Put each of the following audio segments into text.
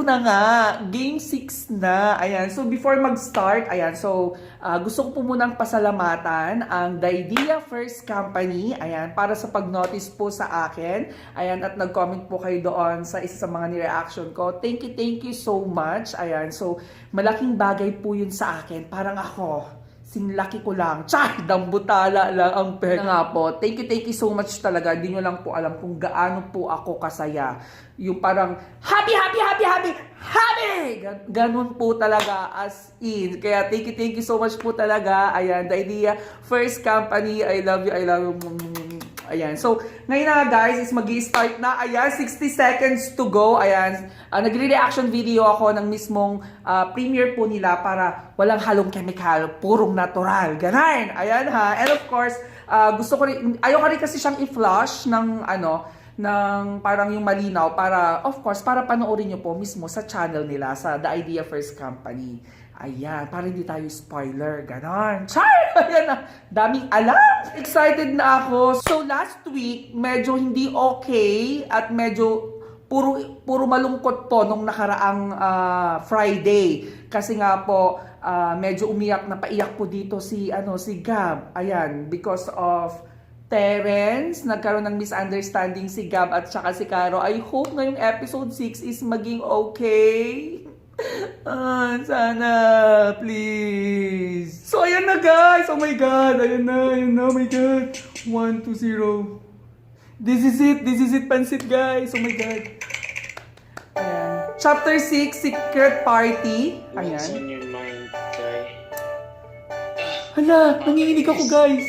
eto na nga, Game 6 na. Ayan, so before mag-start, ayan, so gusto ko po munang pasalamatan ang The Idea First Company, ayan, para sa pag-notice po sa akin. Ayan, at nag-comment po kayo doon sa isa sa mga ni-reaction ko. Thank you so much. Ayan, so malaking bagay po yun sa akin. Parang ako, sinlaki ko lang. Char! Dambutala lang ang pera. Nga po. Thank you so much talaga. Hindi nyo lang po alam kung gaano po ako kasaya. Yung parang, happy! Ganun po talaga as in. Kaya thank you so much po talaga. Ayan, The Idea First Company. I love you. Ayan. So, ngayon na guys, is magi-start na. Ayan, 60 seconds to go. Ayan. Nagre-reaction video ako ng mismong premiere po nila para walang halong chemical, purong natural. Ganon. Ayan ha. And of course, gusto ko rin, ayoko rin kasi siyang i-flush ng ng parang yung malinaw para, of course, para panoorin nyo po mismo sa channel nila, sa The Idea First Company. Ayan, para hindi tayo spoiler, ganon. Char! Ayan na, daming alam! Excited na ako. So last week, medyo hindi okay at medyo puro malungkot po nung nakaraang Friday. Kasi nga po, medyo umiyak na paiyak po dito si Gab. Ayan, because of Terence, nagkaroon ng misunderstanding si Gab at saka si Caro. I hope ngayong episode 6 is maging okay. Sana, please. So, ayan na guys. Oh my God. Ayan na. Oh my God. 1, 2, 0. This is it, Pansit, guys. Oh my God. Ayan. Chapter 6, Secret Party. Ayan. What's on your mind, guy? Hala, nanginginig ako, guys.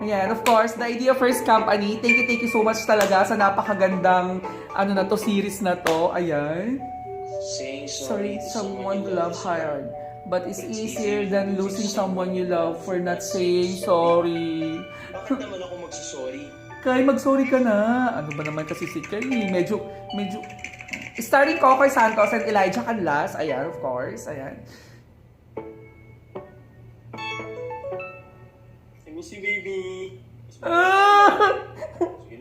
Ayan, of course, The Idea First Company. Thank you so much talaga sa napakagandang series na to. Ayan. Saying Sorry, someone you love hard. But it's easier than losing someone you love for not saying sorry. Bakit naman ako magsasorry? Kay, mag-sorry ka na. Ano ba naman kasi si Kelly? Medyo... Starring Kokoy Santos and Elijah Canlas. Ayan, of course. Ayan. I miss you, baby. Sige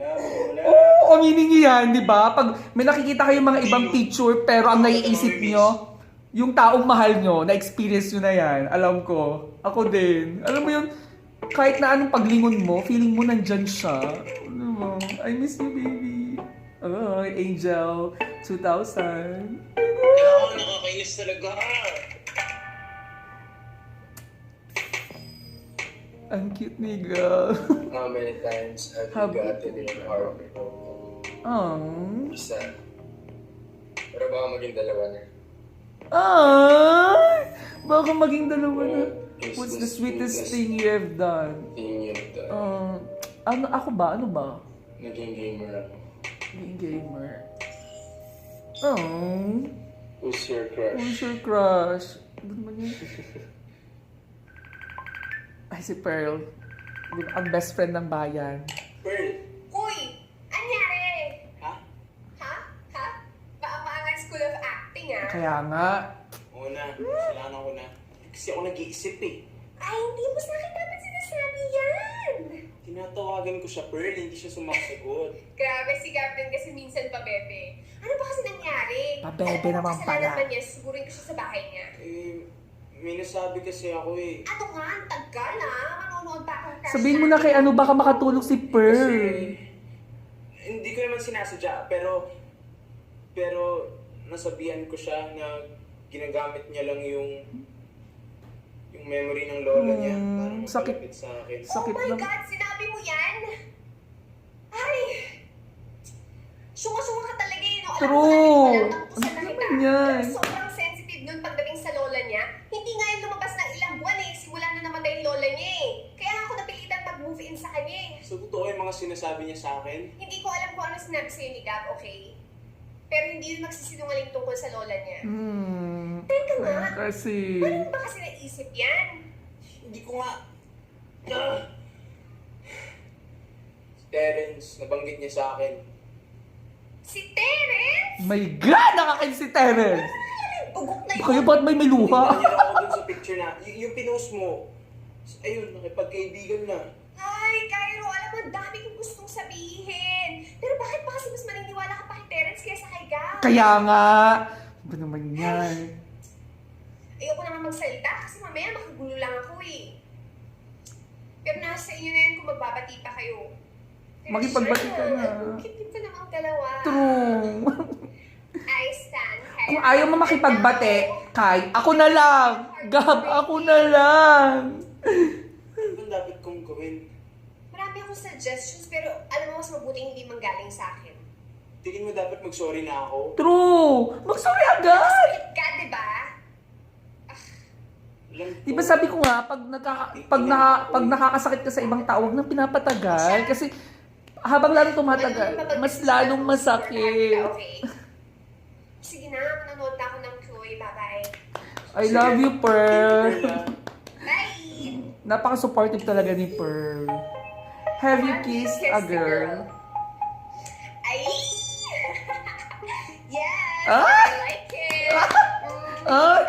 na, wala. Oo, aminin niyo yan, di ba? Pag may nakikita kayong mga ibang picture, pero ang naiisip nyo, yung taong mahal nyo, na-experience nyo na yan. Alam ko. Ako din. Alam mo yun, kahit na anong paglingon mo, feeling mo nandyan siya. Ano mo? I miss you, baby. Oh, Angel 2000. Ako, nakakainis talaga. Ang cute ni girl. How many times have you gotten in your heart? Isa. Pero baka maging dalawa na. Ay! Baka maging dalawa na. What's the sweetest thing you have done? Thing you've done. Ako ba? Ano ba? Naging gamer ako. Naging gamer. Oh. Who's your crush? Who's your crush? Ano naman yun? Ay, si Pearl. Ang best friend ng bayan. Pearl! Uy! Anyari? Ha? Maangang School of Acting, ah. Kaya nga. Oo na. Kailangan ko na. Kasi ako nag-iisip eh. Ay, hindi mo sa akin dapat sinasabi yan. Tinatawagan ko siya, Pearl. Hindi siya sumasagot. Grabe si Gavin kasi minsan pa, bebe. Ano ba kasi nangyari? Pa-bebe naman pala. Kasalanan naman niya, sigurin ko siya sa bahay niya. May nasabi kasi ako eh. Ano nga, ang tagal, ah. Manonood pa akong crush Sabihin mo na kay baka makatulog si Pearl. Kasi, hindi ko naman sinasadya, pero nasabihan ko siya na ginagamit niya lang yung memory ng lola niya para sakit. magkalapit sa akin. Oh Sakit my lang. God, sinabi mo yan? Ay! Sunga-sunga ka talaga eh, no? Alam True. mo na Ano sa nakita. naman yan? Pero sobrang sensitive nun pagdating sa lola niya. Hindi nga yung lumabas ng ilang buwan eh. Simula na namatay yung lola niya eh. Kaya ako napilitan mag-move in sa kanya eh. So, totoo yung mga sinasabi niya sa akin? Hindi ko alam kung ano sinabi sa'yo ni Gab, okay? Pero hindi yun magsisinungaling tungkol sa lola niya. Teka nga, Kasi... paano ba kasi naisip yan? Hindi ko nga... Si Terence, nabanggit niya sa akin. Si Terence? My God! Nakakain si Terence! Ugok na yun. Kayo ba't may luha? Tingnan niyo ako dun sa picture na, yung pinost mo. Ayun, nakipagkaibigan na. Ay, Cairo, alam mo, ang dami kong gustong sabihin. Pero bakit pa kasi mas maniniwala ka pa kay Terence kaysa kay Gab? Kaya nga. Ano naman yan? Ayoko naman magsalita kasi mamaya makagulo lang ako eh. Pero nasa inyo na yan kung magbabati pa kayo. Pero Makipagbati ka na. Kitip ko namang dalawa. True. I stand kayo. Kung ayaw mo makipagbate, Kai, ako na lang. Gab, ako na lang. Ano bang dapat kong gawin? Marami akong suggestions pero alam mo mas mabuting hindi manggaling sa akin. Tingin mo dapat mag-sorry na ako? True. Mag-sorry agad. Sweet ka, di ba? Alam ko. Di ba sabi ko nga, pag nakakasakit ka sa ibang tao, huwag nang pinapatagal. Kasi habang lalo tumatagal, mas lalong masakit. Okay. Sige na, manonood na ako ng Chloe. Bye-bye. I love you, Pearl. Bye! Napaka-supportive talaga ni Pearl. Have you kissed a girl? Ay! Yes! Ah! I like it! Ay!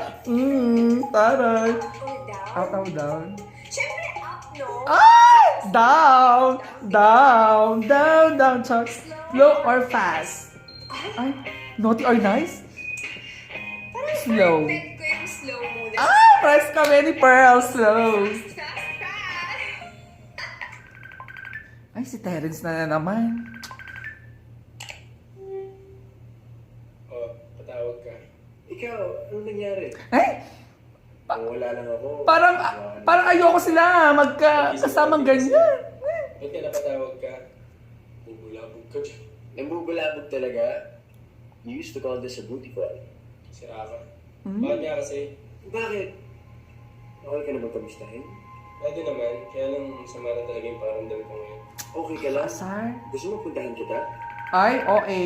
Taray. Up or down? Up or down? Siyempre up, no? Ay! Down! Down! Down! Down, Chuck. Slow or fast? Ay! Naughty or nice? Parang Slow. perfect ko yung slow muna. Ah! Press kami ni Pearl. Slow. Fast, fast! Ay, si Terence na naman. Oh, patawag ka. Ikaw, ano nangyari? Ay! Wala lang ako. Parang ayoko sila magkasamang ganyan. Ba't ka napatawag ka? Nambulabog ka. Nambubulabog talaga? You used to call this a booty call. Sira ka. Bakit nga kasi? Bakit? Okay ka na ba kamustahin? Pwede naman. Kaya lang sama na talaga yung paramdam ko ngayon. Okay ka lang? Asar? Gusto mo puntahan kita? Ay, OA.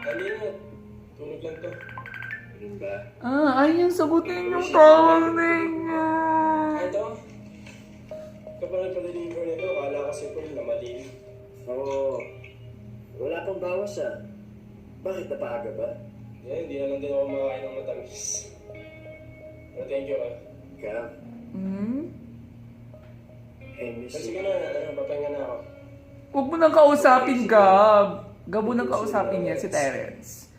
Ano yun? Tulog lang to. Ganun ba? Ay, yung sagutin yung calling niya. Ito. Kapag nagpa-deliver nito, akala ko simple na mali. Oo. Wala pang bawas ah. Bakit napaaga ba? Hindi na lang din ako makakain ng matamis. Pero thank you ah. Ka? Hey, miss. Sige na, papahinga na ako. Huwag mo nang kausapin, Gab. Gab mo nang kausapin niya si Terence.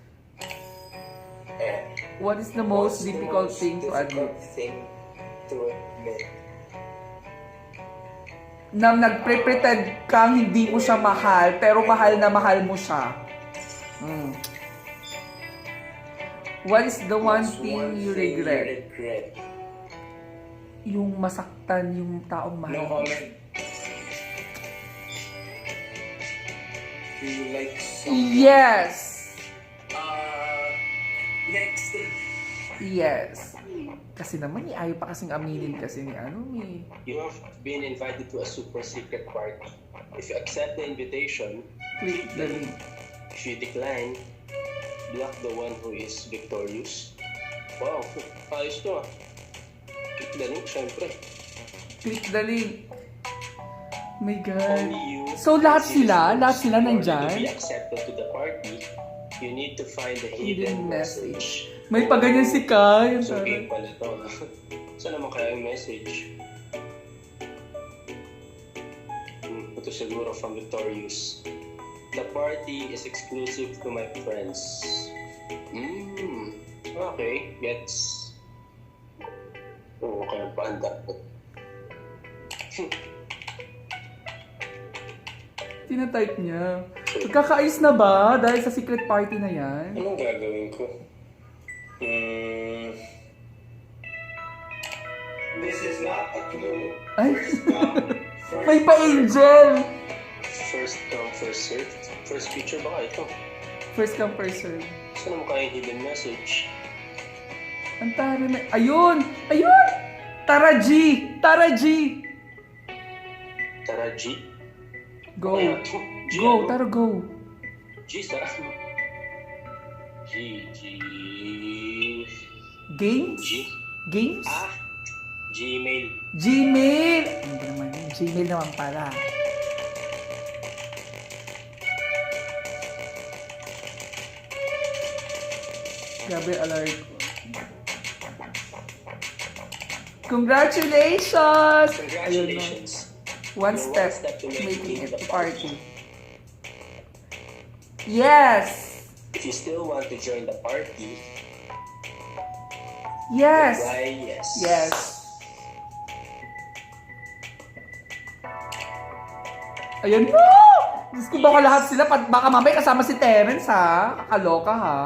What is the most difficult thing to admit? Na nagpre-pretend kang hindi mo siya mahal, pero mahal na mahal mo siya. What is the one thing you regret? Yung masaktan yung taong mahal. No comment. Do you like Yes! next? Yes. Kasi naman, ayaw pa kasing aminin kasi ni eh. You have been invited to a super secret party. If you accept the invitation, Click the link. if you decline, block the one who is victorious. Wow, ayos to ah. Click the link, syempre. Click the link. My Only God. you. So, lahat sila In order to be nandyan? accepted to the party, you need to find the Hidden hidden message. message. May paganyan si Kai. Ang So, taray. game pala to. Saan naman kaya yung message? Ito siguro from Victorious. The party is exclusive to my friends. Okay, gets. Oo, kaya pa ang dapat. Tinatype niya. Magkakaayos na ba dahil sa secret party na yan? Anong gagawin ko? This is not a clue. Ay, may pa-angel! First come, first served. First picture baka ito. First come, first serve. Saan naman kaya yung hidden message? Ang tara na. Ayun! Ayun! Tara G! Tara G! Tara, G? Go! Ano to? G, Go! ano? Tara, go! G, saan? G. Games? G? Games? Gmail. Gmail! Ano ba naman yun? Gmail naman pala. Grabe alert ko. Congratulations! Ayun na. Congratulations. One You're step one step to making it the party. Yes! If you still want to join the party, Yes! why yes. Yes. Ayan na! Diyos ko, baka lahat sila, baka mamaya kasama si Terence ha? Kakaloka ha?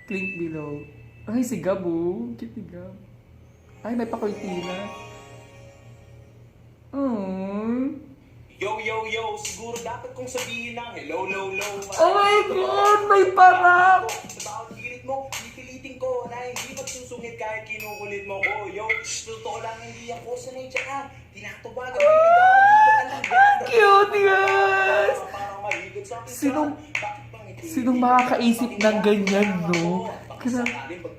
Link below. Ay, si Gab oh. Cute ni Gab. Ay, may pakortina. Yo, yo, yo, siguro dapat kong sabihin ng hello, low, low. Oh my God! May parang! Sa bawat pilit mo, pipilitin ko na hindi magsusungit kahit kinukulit mo ko. Yo, totoo lang hindi ako sanay dyan. Tinatawagan mo yung ligaw, hindi ko alam yan. Cute, guys! Parang mahigot sa akin. Sinong makakaisip ng ganyan, no?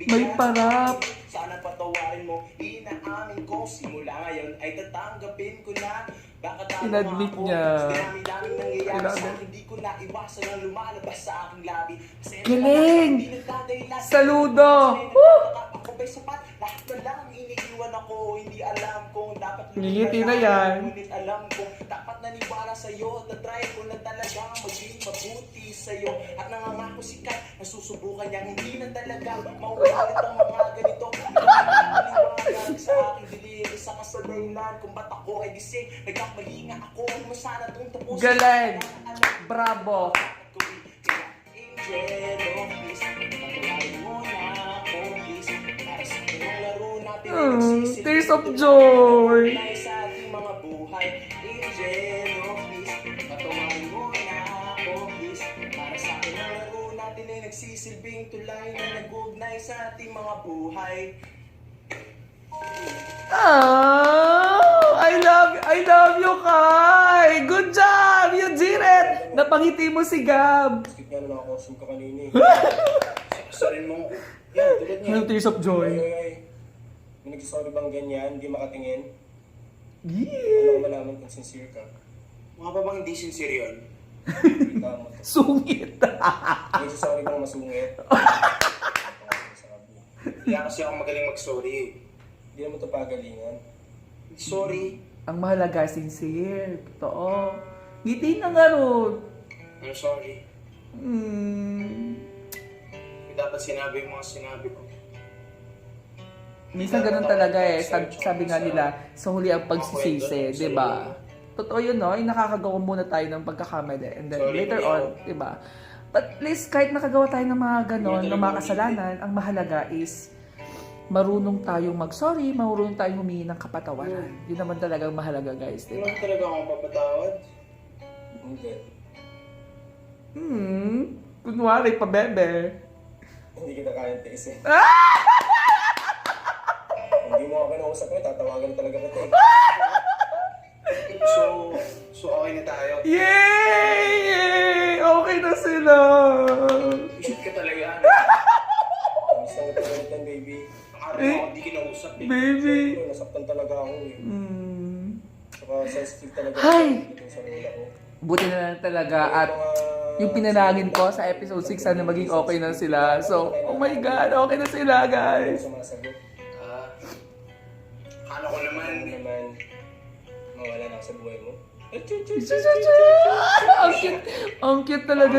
May parap. Sana patawarin mo, inaamin ko. Simula ngayon ay tatanggapin ko na. Baka tama Inadmit ako. niya. Dami-daming nangyayari sa Inadmit. akin. Hindi ko na iwasan ang lumalabas sa aking labi. Pasensya Galing! na, hindi nagdadahilan. Saludo! Kasi nagtataka ako ba'y sapat? Lahat na lang iniiwan ako. Hindi alam kung dapat Ngingiti na yan. Ngunit alam kong dapat naniwala sa'yo. Na-try ko na talaga maging mabuti sa'yo. At nangangako sikat, nasusubukan niyang hindi na talaga mauulit ang mga ganito. Naliwanag sa aking dilim, isa ka sa dahilan kung ba't ako ay gising. Nagkamali nga ako, huwag mo sana itong tapusin. Galing! Bravo! Angel of peace, patuloy mo na ako, please. Para sa akin ang laro natin ay Mm, nagsisilbi. tears of joy. Tulay sa ating mga buhay. Angel of peace, patuloy mo na ako, please. Para sa akin ang laro natin ay nagsisilbing tulay na nag-ugnay sa ating mga buhay. Oh, I love you, Kai! Good job! You did it! Napangiti mo si Gab. Skip nga na nakakosume ka kanina eh. Sasarin mo. Yan, tulad niya. Ng tears of joy. Ay. May nagsasorry bang ganyan, hindi makatingin? Yeah. Ano ko malaman kung sincere ka? Mga pa bang hindi sincere yun? Kita mo to. Sungit. May nagsasorry bang masungit? Kaya kasi ako magaling mag-sorry eh. Hindi naman ito pagalingan. Sorry. Ang mahalaga, sincere. Totoo. Ngiti na nga ron. I'm sorry. Dapat sinabi yung mga sinabi ko. Minsan ganun talaga eh. Sabi nga nila, sa huli ang pagsisisi, di ba? Totoo yun, no? Yung nakakagawa muna tayo ng pagkakamali. And then Sorry, later Leo. on, di ba? But at least kahit nakagawa tayo ng mga ganon, ng mga kasalanan, ang mahalaga is marunong tayong mag-sorry, marunong tayong humingi ng kapatawaran. Yun naman talagang mahalaga, guys. Di Hindi ba? naman talaga akong papatawad. Hindi. Kunwari, pabebe. Hindi kita kayang tiisin. Hindi mo ako kinausap mo, tatawagan talaga kita eh. So okay na tayo. Yay! Yay! Okay na sila! Isip ka talaga. Miss lang kita ulit yan, baby. Ang araw ako hindi kinausap eh. Baby! Siyempre, nasaktan talaga ako eh. Saka sensitive talaga Ay! ako sa lola ko. Buti na lang talaga at yung pinalangin ko sa episode 6 sana maging okay na sila. So, oh my God, okay na sila, guys. Sumasagot. Akala ko naman. Ano naman, mawala na ako sa buhay mo. Ang cute talaga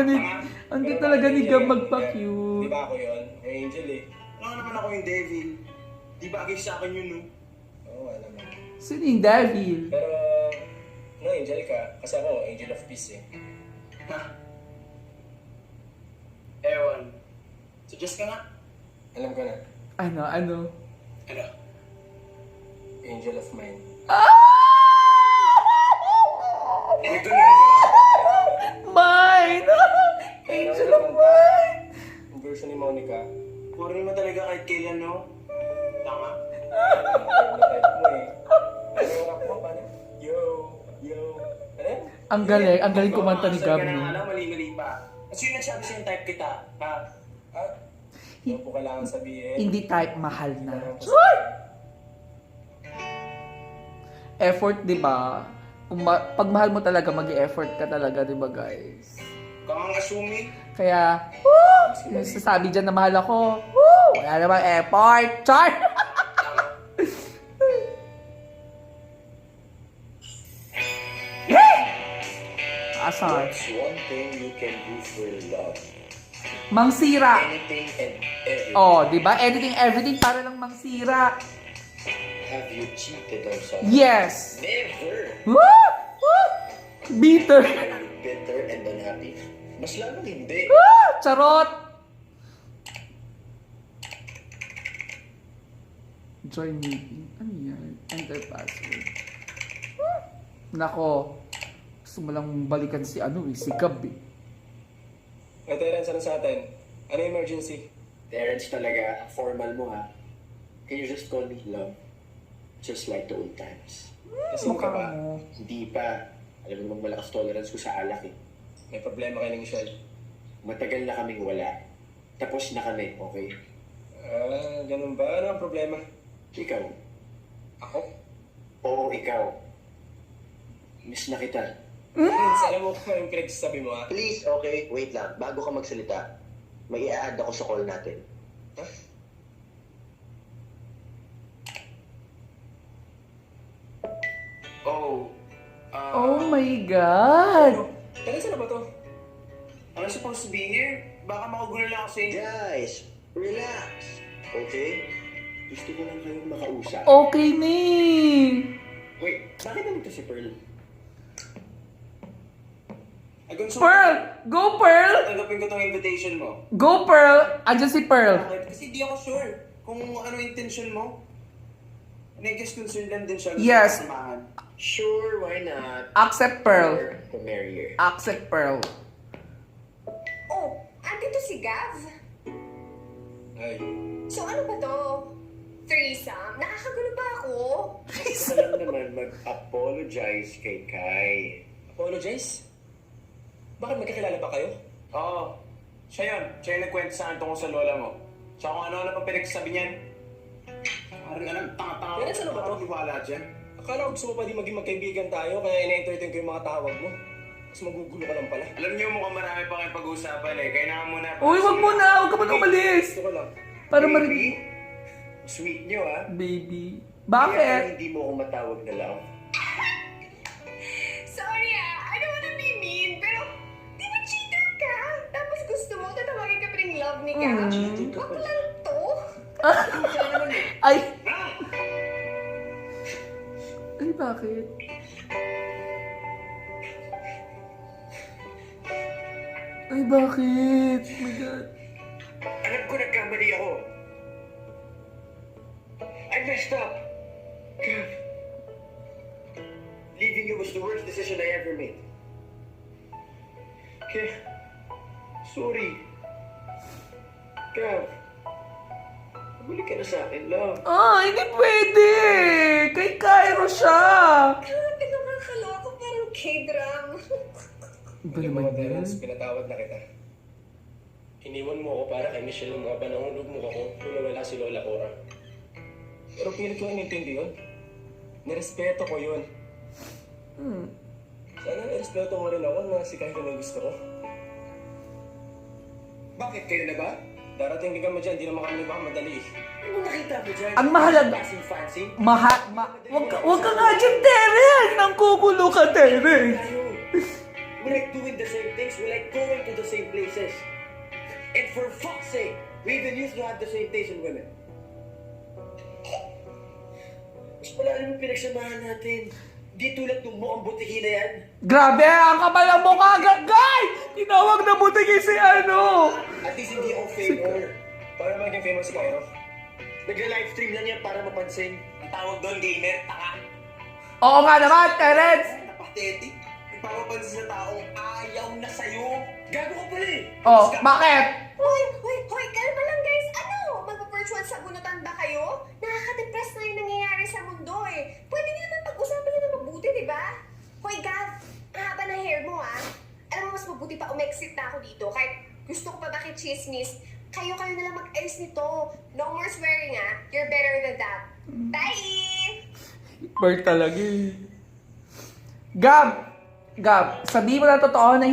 ni Gab Di magpa-cute. ba ako yun? Yung angel eh. Ano naman ako yung devil? Di bagay sa akin yun, no? Oo, alam mo. Sino yung devil? Pero, no, angel ka. Kasi ako, angel of peace eh. Ha? Ewan. Suggest ka nga. Alam ko na. Ano? Ano? Angel of mine. May ganun ba? Mine! Angel of mine! Yung version ni Monica, Puro naman talaga kahit kailan, no? Tama. na type mo eh. Ano yung rock mo? Paano? Yo, yo. Ano yan? Ang galing kumanta ni Gab, Sabi ka na no? nga lang, mali-mali pa. Kasi yung nagsabi sa'yo type kita, ha? Ah? Ano po kailangan sabihin? Hindi type mahal na. Ano po Effort, di ba? Pag mahal mo talaga, mag-effort ka talaga, di ba, guys? Kang assuming. Kaya, woo! Yung sasabi dyan na mahal ako, woo! Wala namang effort, char! Asar. What's one thing you can do for love? Mangsira. Anything and everything. Oh, di ba? Anything, everything para lang mangsira. Have you cheated on someone? Yes. Never. Woo! Woo! Bitter. Are you bitter and unhappy? Mas lalong hindi. Charot. Join meeting. Ano yan? Enter password. Nako. Gusto mo lang balikan si si Gab eh. Terence, ano sa atin? Ano emergency? Terence talaga, formal mo ha. Can you just call me love? Just like the old times. Kasi ka ba? mo. Hindi pa. Alam mo namang malakas tolerance ko sa alak eh. May problema kayo ng Michelle? Matagal na kaming wala. Tapos na kami, okay? Ganun ba? Ano ang problema? Ikaw. Ako? Oo, ikaw. Miss na kita. Prince, alam mo kung yung pinagsasabi mo ha? Please, okay, wait lang. Bago ka magsalita, may i-add ako sa call natin. Oh. Oh my God. Terence, ano ba to? I'm supposed to be here. Baka makugulo lang ako sa inyo. Guys, relax. Okay? Gusto ko lang kayong makausap. Okay ni. Wait, bakit nandito si Pearl? Pearl! Go Pearl! Tanggapin ko tong invitation mo. Go Pearl! Andiyan si Pearl. Kasi di ako sure kung ano intention mo. Nag-guess concern lang din siya. Yes. Samahan. Sure, why not? Accept Pearl. Or to marry her. Accept Pearl. Oh, andito si Gav. Ay. So ano ba to? Threesome? Nakakagulo ba ako? Gusto ko lang naman mag-apologize kay Kai. Apologize? Bakit magkakilala ba kayo? Oo. Siya yun. Siya yung nagkwento sa akin tungkol sa lola mo. Siya kung ano-ano pa pinagsasabi niyan. Parang alam, tanga-tanga. Pero ano ba to? Iwala dyan. Akala ko gusto mo pa di maging magkaibigan tayo, kaya ina-entertain ko yung mga tawag mo. Tapos magugulo ka lang pala. Alam niyo mukhang marami pa kayong pag-uusapan eh. Kaya na muna. Uy, wag mo na. Huwag ka pa umalis. Gusto ko lang. Para Baby, marinig. sweet niyo ah. Baby. Kaya Bakit? hindi mo ako matawag na love. Sorry I don't wanna be mean, pero di ba cheater ka? Tapos gusto mo tatawagin ka pa ring love ni Gav? Wag lang to. Ay. Ay, bakit? Ay, bakit? Oh my God. Alam ko nagkamali ako. I messed up. God. Leaving you was the worst decision I ever made. Kaya, sorry. Gav, bumalik ka na sa akin, love. Ah, hindi pwede. Kay Cairo siya. Grabe naman kaloko, parang K-drama. Iba naman yan. Pinatawad na kita. Iniwan mo ako para kay Michelle nung mga panahon lugmok ako nung nawala si Lola Cora. Pero pilit ko inintindi yun. Nirespeto ko yun. Sana nirespeto mo rin ako na si Kylo na gusto ko. Bakit kayo na ba? Darating din kami dyan, di naman kami nagmamadali eh. Ano nakita mo dyan? Ang mahalaga. Passing fancy? Wag ka nga dyan, Terence. Nang kukulo ka, Terence. Tayo. We like doing the same things. We like going to the same places. And for fuck's sake, we even used to have the same taste in women. Mas malalim yung pinagsamahan natin. Di tulad ng mukhang butihin na yan. Grabe, ang kapal ang mukha, guys! Tinawag na butiki si At least hindi ako favor. Para maging famous si Kyro. Nagla-livestream lang yan para mapansin. Ang tawag doon, gamer, tanga. Oo nga naman, Terence. Napathetic. Ipapapansin sa taong ayaw na sa'yo. Gago ka pala eh! Oh, bakit? Hoy, kalma lang guys. Ano? Magpa-virtual sabunutan ba kayo? Nakaka-depress na yung nangyayari sa mundo eh. Pwede niyo naman pag-usapan nyo na mabuti, di ba? Hoy, Gav, ang haba ng hair mo ha. Alam mo, mas mabuti pa umexit na ako dito. Kahit gusto ko pa makichismis, kayo na lang mag-ayos nito. No more swearing ha. You're better than that. Bye! Bird talaga eh. Gab, sabihin mo na totoo na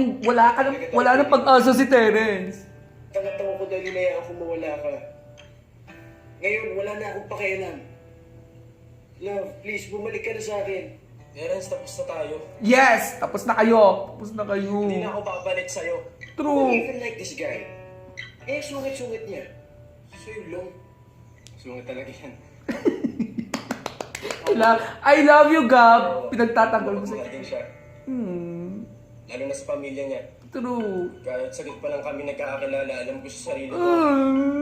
wala nang pag-asa si Terence. Tanga-tanga ko dahil inayaan kung mawala ka. Ngayon, wala na akong pakialam. Love, please, bumalik ka na sa akin. Terence, tapos na tayo. Yes! Tapos na kayo. Tapos na kayo. Hindi na ako babalik sa'yo. I True. even like this guy. Eh, sungit-sungit niya. Sa'yo lang. Sungit talaga yan. I love you, Gab. Pinagtatanggol mo sa... Din siya. Lalo na sa pamilya niya. True. Kahit saglit pa lang kami nagkakakilala, alam ko sa sarili ko.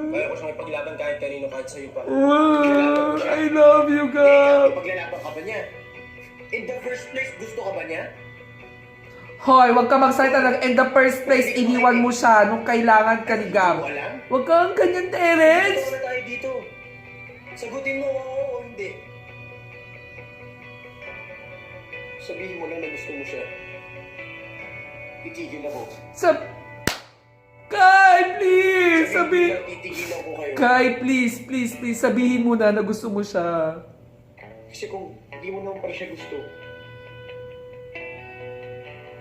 Kaya ko siyang ipaglaban kahit kanino, kahit sa'yo pa. I love you, Gab. Paglalaban ka ba niya? In the first place, gusto ka ba niya? Hoy, wag ka magsalita ng in the first place, iniwan mo siya nung kailangan ka ni Gab. Wag kang ganyan, Terence. Dito na tayo dito. Sagutin mo oo o hindi. Sabihin mo lang na gusto mo siya. Titigil ako. Kai, please! Titigilan ko kayo. Kai, please, please, please, sabihin mo na na gusto mo siya. Kasi kung hindi mo naman pala siya gusto,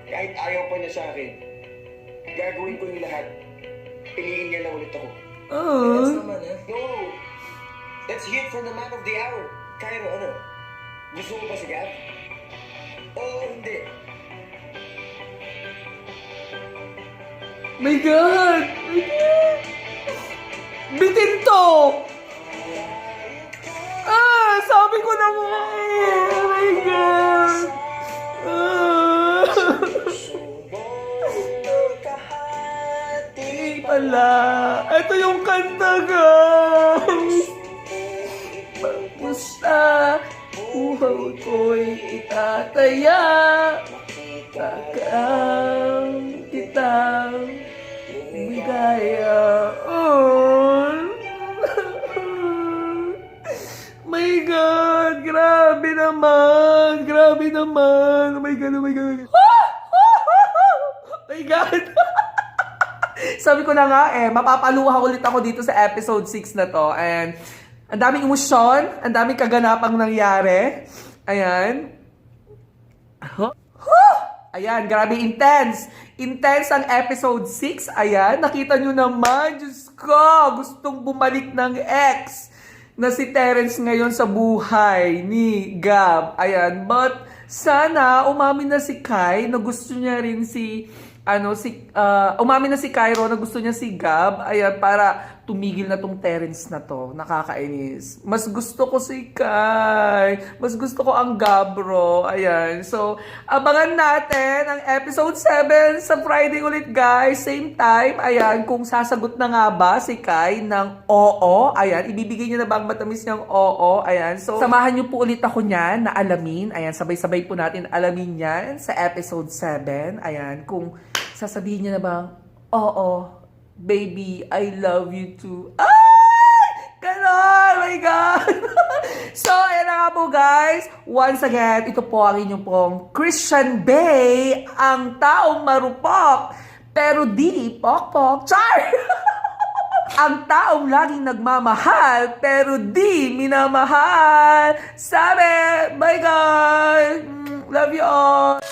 kahit ayaw pa niya sa akin, gagawin ko yung lahat. Piliin niya lang ulit ako. Ah. No! Let's hear from the man of the hour. Cairo, ano? Gusto mo ba si Gab? Oo, hindi. My God! My God! Bitin to! Sabi ko na mo! Oh my God! Pala! Ito yung kanta, guys! Basta buhay ko'y itataya, takang kitang ligaya. Oh. My God! Grabe naman! Grabe naman! Oh my God! Oh my God! Oh my God! Sabi ko na nga mapapaluha ulit ako dito sa episode 6 na to. And ang daming emosyon, ang daming kaganapang nangyari. Ayan. Ayan, grabe intense. Intense ang episode 6. Ayan, nakita nyo naman. Diyos ko, gustong bumalik ng ex na si Terence ngayon sa buhay ni Gab. Ayan, but sana umamin na si Kai na gusto niya rin umamin na si Cairo na gusto niya si Gab. Ayan, para tumigil na tong Terence na to. Nakakainis. Mas gusto ko si Kai. Mas gusto ko ang Gabro. Ayan. So, abangan natin ang episode 7 sa Friday ulit, guys. Same time. Ayan, kung sasagot na nga ba si Kai ng oo. Ayan, ibibigay niya na ba ang matamis niyang oo. Ayan. So, samahan niyo po ulit ako niyan na alamin. Ayan, sabay-sabay po natin alamin yan sa episode 7. Ayan, kung sasabihin niya na bang, oo, baby, I love you too. Ay! Ganon! My God! So, ayan na nga po, guys. Once again, ito po ang inyong pong Christian Bay, ang taong marupok, pero di pokpok. Char! Ang taong laging nagmamahal, pero di minamahal. Sabi, bye guys! Love you all!